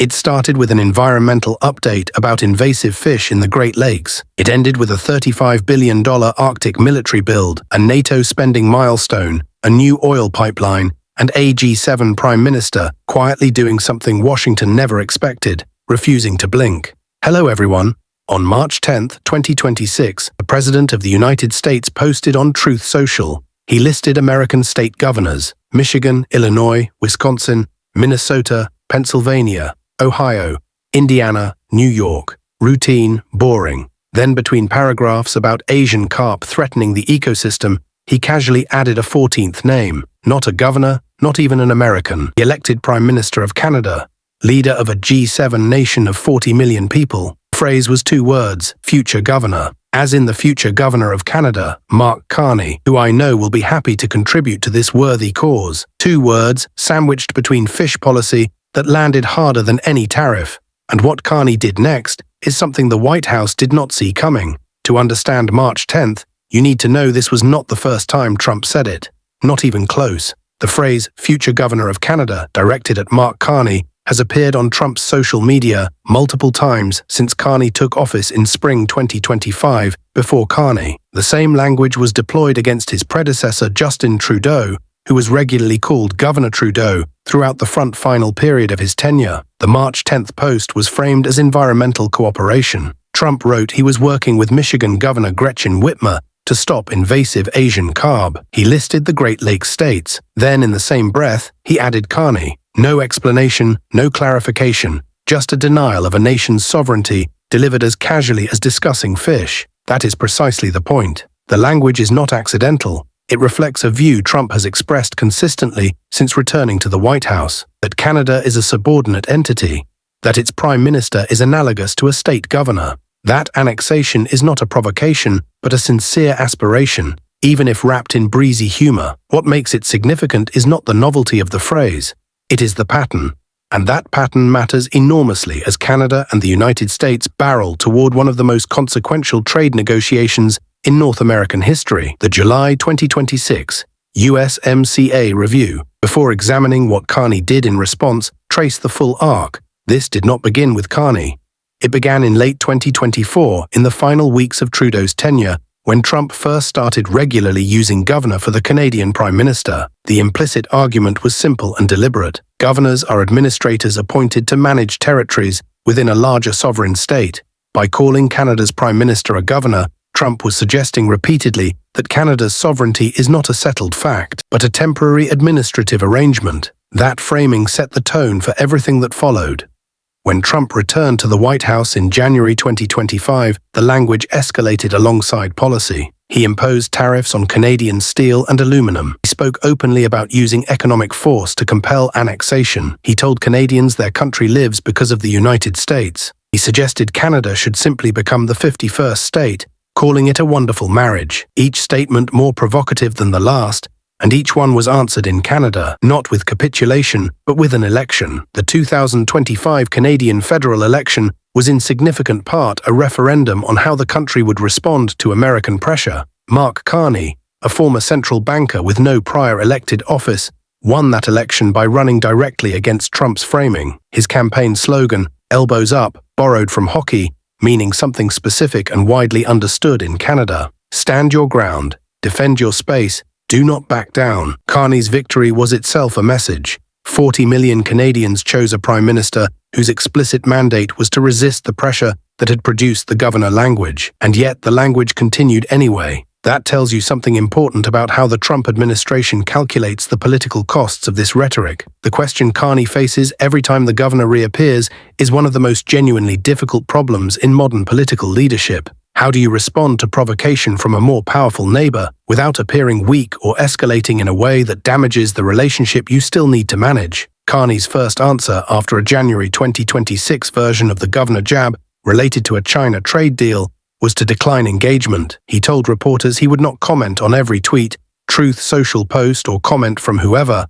It started with an environmental update about invasive fish in the Great Lakes. It ended with a $35 billion Arctic military build, a NATO spending milestone, a new oil pipeline, and a G7 Prime Minister quietly doing something Washington never expected, refusing to blink. Hello everyone. On March 10, 2026, the President of the United States posted on Truth Social. He listed American state governors: Michigan, Illinois, Wisconsin, Minnesota, Pennsylvania, Ohio, Indiana, New York. Routine, boring. Then between paragraphs about Asian carp threatening the ecosystem, he casually added a 14th name. Not a governor, not even an American. The elected Prime Minister of Canada, leader of a G7 nation of 40 million people. The phrase was 2 words: future governor. As in the future governor of Canada, Mark Carney, who I know will be happy to contribute to this worthy cause. 2 words sandwiched between fish policy that landed harder than any tariff. And what Carney did next is something the White House did not see coming. To understand March 10th, you need to know this was not the first time Trump said it. Not even close. The phrase future governor of Canada, directed at Mark Carney, has appeared on Trump's social media multiple times since Carney took office in spring 2025. Before Carney, the same language was deployed against his predecessor Justin Trudeau, who was regularly called Governor Trudeau throughout the final period of his tenure. The March 10th post was framed as environmental cooperation. Trump wrote he was working with Michigan Governor Gretchen Whitmer to stop invasive Asian carp. He listed the Great Lakes states. Then, in the same breath, he added Carney. No explanation, no clarification, just a denial of a nation's sovereignty delivered as casually as discussing fish. That is precisely the point. The language is not accidental. It reflects a view Trump has expressed consistently since returning to the White House, that Canada is a subordinate entity, that its prime minister is analogous to a state governor. That annexation is not a provocation, but a sincere aspiration, even if wrapped in breezy humor. What makes it significant is not the novelty of the phrase, it is the pattern. And that pattern matters enormously as Canada and the United States barrel toward one of the most consequential trade negotiations in North American history, the July 2026 USMCA review. Before examining what Carney did in response, trace the full arc. This did not begin with Carney. It began in late 2024, in the final weeks of Trudeau's tenure, when Trump first started regularly using governor for the Canadian Prime Minister. The implicit argument was simple and deliberate. Governors are administrators appointed to manage territories within a larger sovereign state. By calling Canada's Prime Minister a governor, Trump was suggesting repeatedly that Canada's sovereignty is not a settled fact, but a temporary administrative arrangement. That framing set the tone for everything that followed. When Trump returned to the White House in January 2025, the language escalated alongside policy. He imposed tariffs on Canadian steel and aluminum. He spoke openly about using economic force to compel annexation. He told Canadians their country lives because of the United States. He suggested Canada should simply become the 51st state, calling it a wonderful marriage. Each statement more provocative than the last, and each one was answered in Canada, not with capitulation, but with an election. The 2025 Canadian federal election was in significant part a referendum on how the country would respond to American pressure. Mark Carney, a former central banker with no prior elected office, won that election by running directly against Trump's framing. His campaign slogan, "Elbows up," borrowed from hockey, meaning something specific and widely understood in Canada. Stand your ground, defend your space, do not back down. Carney's victory was itself a message. 40 million Canadians chose a prime minister whose explicit mandate was to resist the pressure that had produced the governor language. And yet the language continued anyway. That tells you something important about how the Trump administration calculates the political costs of this rhetoric. The question Carney faces every time the governor reappears is one of the most genuinely difficult problems in modern political leadership. How do you respond to provocation from a more powerful neighbor without appearing weak or escalating in a way that damages the relationship you still need to manage? Carney's first answer after a January 2026 version of the governor jab related to a China trade deal was to decline engagement. He told reporters he would not comment on every tweet, Truth Social post or comment from whoever,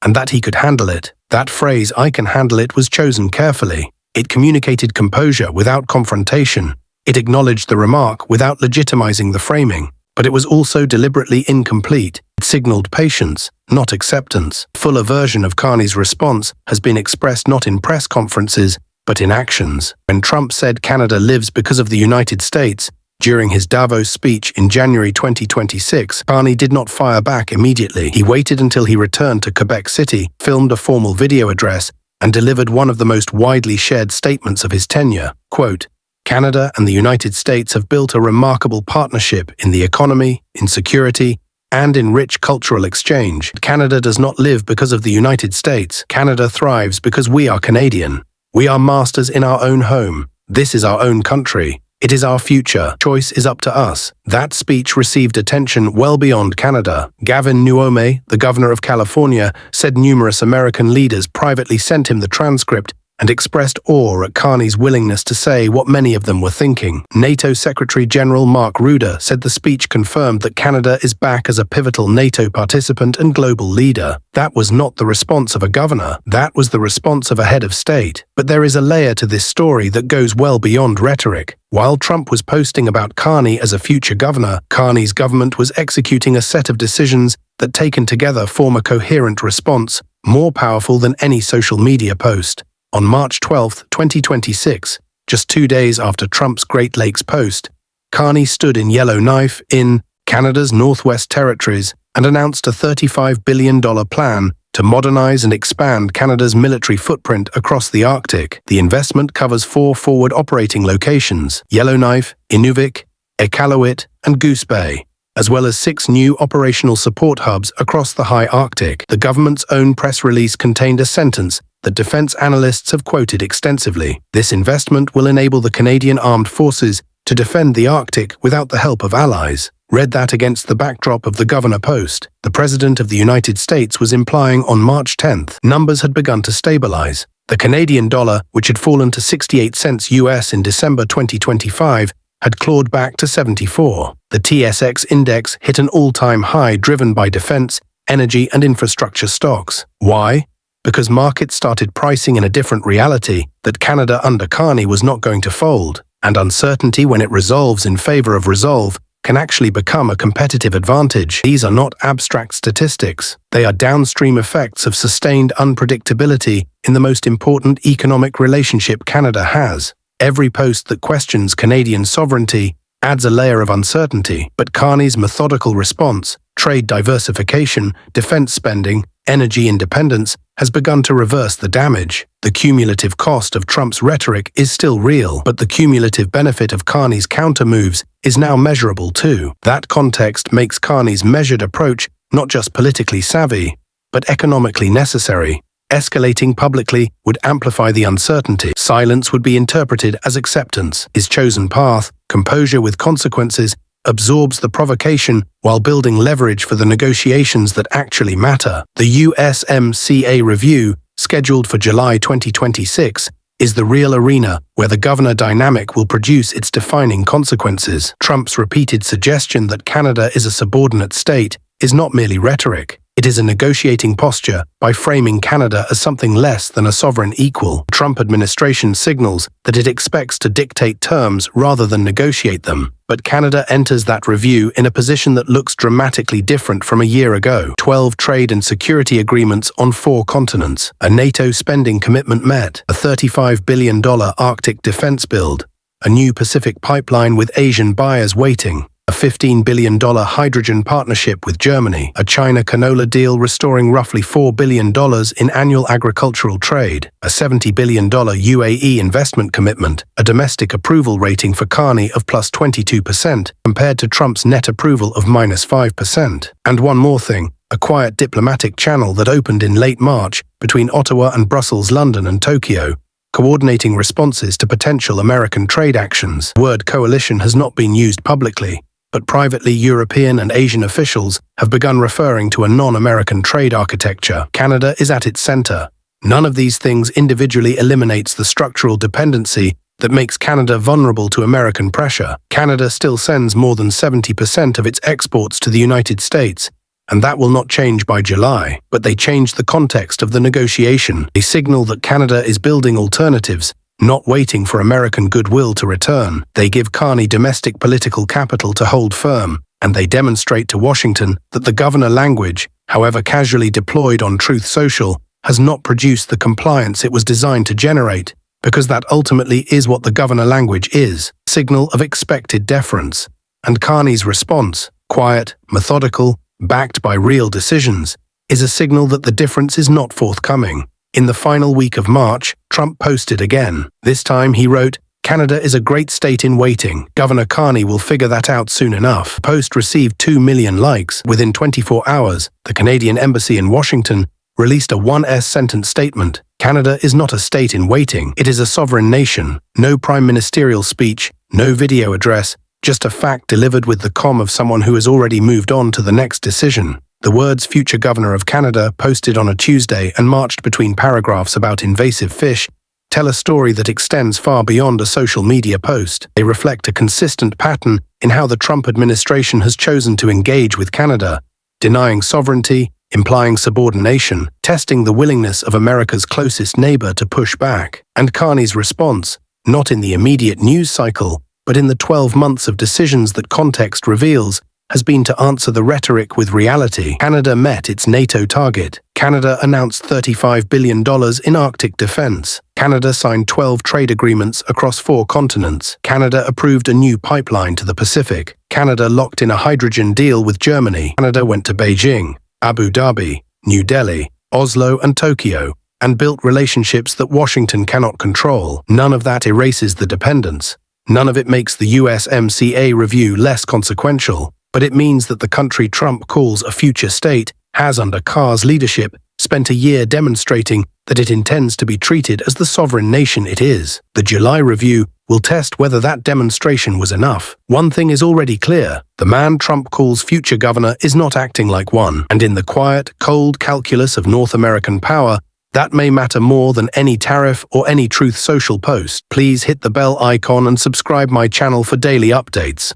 and that he could handle it. That phrase, "I can handle it," was chosen carefully. It communicated composure without confrontation. It acknowledged the remark without legitimizing the framing. But it was also deliberately incomplete. It signaled patience, not acceptance. A fuller version of Carney's response has been expressed not in press conferences, but in actions. When Trump said Canada lives because of the United States, during his Davos speech in January 2026, Carney did not fire back immediately. He waited until he returned to Quebec City, filmed a formal video address, and delivered one of the most widely shared statements of his tenure. Quote, "Canada and the United States have built a remarkable partnership in the economy, in security, and in rich cultural exchange. Canada does not live because of the United States. Canada thrives because we are Canadian. We are masters in our own home. This is our own country. It is our future. Choice is up to us." That speech received attention well beyond Canada. Gavin Newsom, the governor of California, said numerous American leaders privately sent him the transcript and expressed awe at Carney's willingness to say what many of them were thinking. NATO Secretary General Mark Rutte said the speech confirmed that Canada is back as a pivotal NATO participant and global leader. That was not the response of a governor. That was the response of a head of state. But there is a layer to this story that goes well beyond rhetoric. While Trump was posting about Carney as a future governor, Carney's government was executing a set of decisions that, taken together, form a coherent response, more powerful than any social media post. On March 12, 2026, just 2 days after Trump's Great Lakes post, Carney stood in Yellowknife in Canada's Northwest Territories and announced a $35 billion plan to modernize and expand Canada's military footprint across the Arctic. The investment covers 4 forward operating locations: Yellowknife, Inuvik, Iqaluit, and Goose Bay, as well as 6 new operational support hubs across the high Arctic. The government's own press release contained a sentence that defense analysts have quoted extensively. This investment will enable the Canadian Armed Forces to defend the Arctic without the help of allies. Read that against the backdrop of the governor post. The President of the United States was implying on March 10th numbers had begun to stabilize. The Canadian dollar, which had fallen to 68 cents US in December 2025, had clawed back to 74. The TSX index hit an all-time high driven by defense, energy, and infrastructure stocks. Why? Because markets started pricing in a different reality, that Canada under Carney was not going to fold, and uncertainty, when it resolves in favor of resolve, can actually become a competitive advantage. These are not abstract statistics. They are downstream effects of sustained unpredictability in the most important economic relationship Canada has. Every post that questions Canadian sovereignty adds a layer of uncertainty, but Carney's methodical response, trade diversification, defense spending, energy independence, has begun to reverse the damage. The cumulative cost of Trump's rhetoric is still real, but the cumulative benefit of Carney's counter-moves is now measurable too. That context makes Carney's measured approach not just politically savvy, but economically necessary. Escalating publicly would amplify the uncertainty. Silence would be interpreted as acceptance. His chosen path, composure with consequences, absorbs the provocation while building leverage for the negotiations that actually matter. The USMCA review, scheduled for July 2026, is the real arena where the governor dynamic will produce its defining consequences. Trump's repeated suggestion that Canada is a subordinate state is not merely rhetoric. It is a negotiating posture by framing Canada as something less than a sovereign equal. The Trump administration signals that it expects to dictate terms rather than negotiate them. But Canada enters that review in a position that looks dramatically different from a year ago. 12 trade and security agreements on 4 continents, a NATO spending commitment met, a $35 billion Arctic defense build, a new Pacific pipeline with Asian buyers waiting, a $15 billion hydrogen partnership with Germany, a China canola deal restoring roughly $4 billion in annual agricultural trade, a $70 billion UAE investment commitment, a domestic approval rating for Carney of plus 22% compared to Trump's net approval of minus 5%. And one more thing, a quiet diplomatic channel that opened in late March between Ottawa and Brussels, London and Tokyo, coordinating responses to potential American trade actions. The word coalition has not been used publicly, but privately European and Asian officials have begun referring to a non-American trade architecture. Canada is at its center. None of these things individually eliminates the structural dependency that makes Canada vulnerable to American pressure. Canada still sends more than 70% of its exports to the United States, and that will not change by July. But they change the context of the negotiation. They signal that Canada is building alternatives, not waiting for American goodwill to return. They give Carney domestic political capital to hold firm, and they demonstrate to Washington that the governor language, however casually deployed on Truth Social, has not produced the compliance it was designed to generate, because that ultimately is what the governor language is, signal of expected deference. And Carney's response, quiet, methodical, backed by real decisions, is a signal that the difference is not forthcoming. In the final week of March, Trump posted again. This time he wrote, "Canada is a great state in waiting. Governor Carney will figure that out soon enough." Post received 2 million likes. Within 24 hours, the Canadian Embassy in Washington released a one-sentence statement. Canada is not a state in waiting. It is a sovereign nation. No prime ministerial speech, no video address, just a fact delivered with the calm of someone who has already moved on to the next decision. The words "future governor of Canada," posted on a Tuesday and marched between paragraphs about invasive fish, tell a story that extends far beyond a social media post. They reflect a consistent pattern in how the Trump administration has chosen to engage with Canada, denying sovereignty, implying subordination, testing the willingness of America's closest neighbor to push back. And Carney's response, not in the immediate news cycle, but in the 12 months of decisions that context reveals, has been to answer the rhetoric with reality. Canada met its NATO target. Canada announced $35 billion in Arctic defense. Canada signed 12 trade agreements across 4 continents. Canada approved a new pipeline to the Pacific. Canada locked in a hydrogen deal with Germany. Canada went to Beijing, Abu Dhabi, New Delhi, Oslo and Tokyo, and built relationships that Washington cannot control. None of that erases the dependence. None of it makes the USMCA review less consequential. But it means that the country Trump calls a future state has, under Carr's leadership, spent a year demonstrating that it intends to be treated as the sovereign nation it is. The July review will test whether that demonstration was enough. One thing is already clear: the man Trump calls future governor is not acting like one. And in the quiet, cold calculus of North American power, that may matter more than any tariff or any Truth Social post. Please hit the bell icon and subscribe my channel for daily updates.